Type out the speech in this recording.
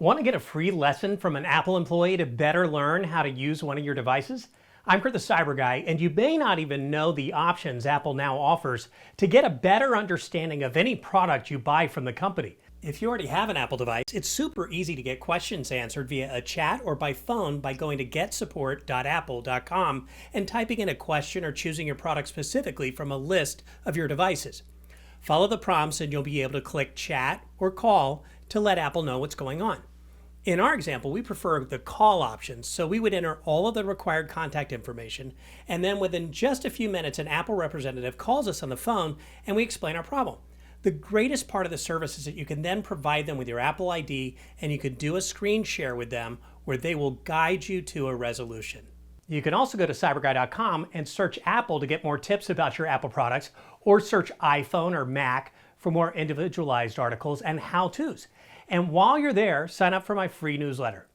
Want to get a free lesson from an Apple employee to better learn how to use one of your devices? I'm Kurt the CyberGuy, and you may not even know the options Apple now offers to get a better understanding of any product you buy from the company. If you already have an Apple device, it's super easy to get questions answered via a chat or by phone by going to getsupport.apple.com and typing in a question or choosing your product specifically from a list of your devices. Follow the prompts and you'll be able to click chat or call to let Apple know what's going on. In our example, we prefer the call option, so we would enter all of the required contact information, and then within just a few minutes, an Apple representative calls us on the phone and we explain our problem. The greatest part of the service is that you can then provide them with your Apple ID and you can do a screen share with them where they will guide you to a resolution. You can also go to cyberguy.com and search Apple to get more tips about your Apple products, or search iPhone or Mac for more individualized articles and how-tos. And while you're there, sign up for my free newsletter.